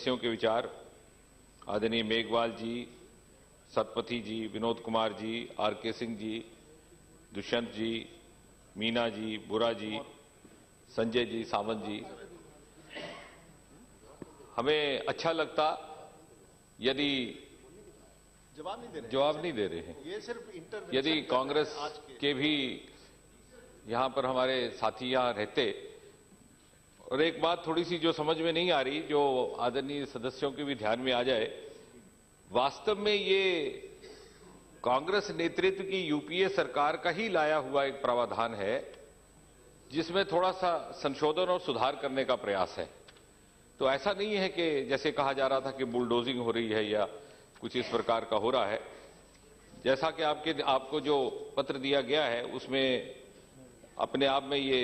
सदस्यों के विचार आदरणीय मेघवाल जी, सतपथी जी, विनोद कुमार जी, आर.के. सिंह जी, दुष्यंत जी, मीना जी, बुरा जी, संजय जी, सावंत जी, हमें अच्छा लगता यदि जवाब नहीं दे रहे हैं। ये सिर्फ यदि कांग्रेस के भी यहां पर हमारे साथी यहां रहते। और एक बात थोड़ी सी जो समझ में नहीं आ रही, जो आदरणीय सदस्यों के भी ध्यान में आ जाए, वास्तव में ये कांग्रेस नेतृत्व की यूपीए सरकार का ही लाया हुआ एक प्रावधान है, जिसमें थोड़ा सा संशोधन और सुधार करने का प्रयास है। तो ऐसा नहीं है कि जैसे कहा जा रहा था कि बुलडोजिंग हो रही है या कुछ इस प्रकार का हो रहा है। जैसा कि आपको जो पत्र दिया गया है उसमें अपने आप में ये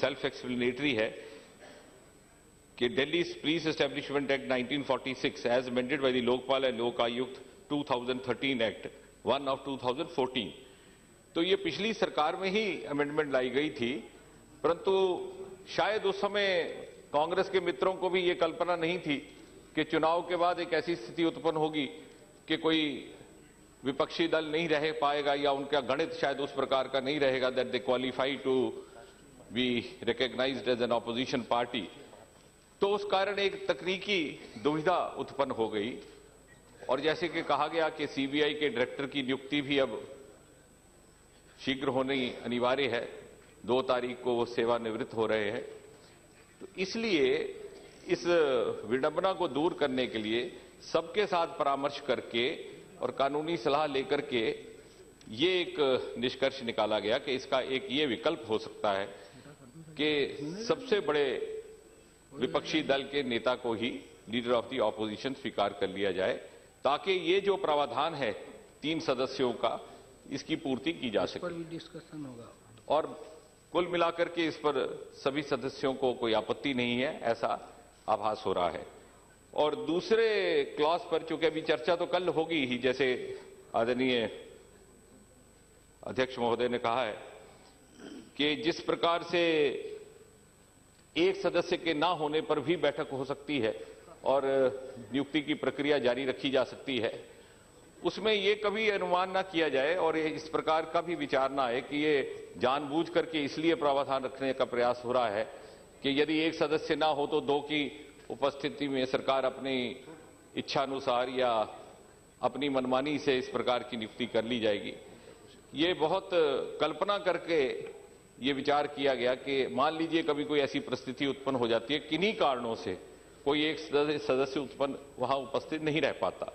सेल्फ एक्सप्लेनेटरी है कि Delhi police establishment act 1946 as amended by the Lokpal and Lokayukta 2013 act 1 of 2014। तो ये पिछली सरकार में ही अमेंडमेंट लाई गई थी, परंतु शायद उस समय कांग्रेस के मित्रों को भी ये कल्पना नहीं थी कि चुनाव के बाद एक ऐसी स्थिति उत्पन्न होगी कि कोई विपक्षी दल नहीं रह पाएगा या उनका गणित शायद उस प्रकार का नहीं रहेगा that they qualify to be recognised as an opposition party. तो उस कारण एक तकनीकी दुविधा उत्पन्न हो गई और जैसे कि कहा गया कि सीबीआई के डायरेक्टर की नियुक्ति भी अब शीघ्र होनी अनिवार्य है। 2 तारीख को वो सेवानिवृत्त हो रहे हैं। तो इसलिए इस विडंबना को दूर करने के लिए सबके साथ परामर्श करके और कानूनी सलाह लेकर के ये एक निष्कर्ष निकाला गया कि इसका एक ये विकल्प हो सकता है कि सबसे बड़े विपक्षी दल के नेता को ही लीडर ऑफ द ऑपोजिशन स्वीकार कर लिया जाए, ताकि ये जो प्रावधान है 3 सदस्यों का, इसकी पूर्ति की जा सके। डिस्कशन होगा और कुल मिलाकर के इस पर सभी सदस्यों को कोई आपत्ति नहीं है, ऐसा आभास हो रहा है। और दूसरे क्लॉज पर चूंकि अभी चर्चा तो कल होगी ही, जैसे आदरणीय अध्यक्ष महोदय ने कहा है कि जिस प्रकार से एक सदस्य के ना होने पर भी बैठक हो सकती है और नियुक्ति की प्रक्रिया जारी रखी जा सकती है, उसमें ये कभी अनुमान ना किया जाए और इस प्रकार का भी विचार ना आए कि ये जानबूझ करके इसलिए प्रावधान रखने का प्रयास हो रहा है कि यदि एक सदस्य ना हो तो 2 की उपस्थिति में सरकार अपनी इच्छानुसार या अपनी मनमानी से इस प्रकार की नियुक्ति कर ली जाएगी। ये बहुत कल्पना करके ये विचार किया गया कि मान लीजिए कभी कोई ऐसी परिस्थिति उत्पन्न हो जाती है, किन्हीं कारणों से कोई एक सदस्य वहां उपस्थित नहीं रह पाता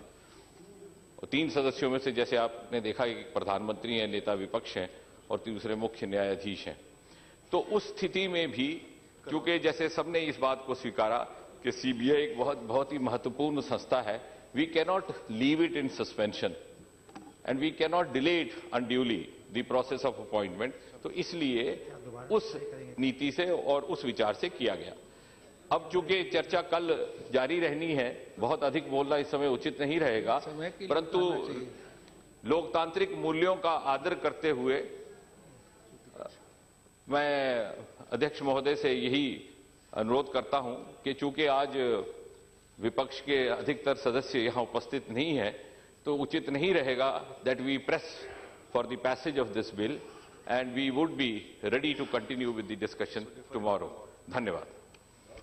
और 3 सदस्यों में से जैसे आपने देखा कि प्रधानमंत्री हैं, नेता विपक्ष हैं और दूसरे मुख्य न्यायाधीश हैं, तो उस स्थिति में भी क्योंकि जैसे सबने इस बात को स्वीकारा कि सीबीआई एक बहुत ही महत्वपूर्ण संस्था है, we cannot leave it in suspension and we cannot delay it unduly the process of appointment. तो इसलिए उस नीति से और उस विचार से किया गया। अब चूंकि चर्चा कल जारी रहनी है, बहुत अधिक बोलना इस समय उचित नहीं रहेगा, परंतु लोकतांत्रिक मूल्यों का आदर करते हुए मैं अध्यक्ष महोदय से यही अनुरोध करता हूं कि चूंकि आज विपक्ष के अधिकतर सदस्य यहां उपस्थित नहीं है, तो उचित नहीं रहेगा that we press for the passage of this bill and we would be ready to continue with the discussion tomorrow. धन्यवाद।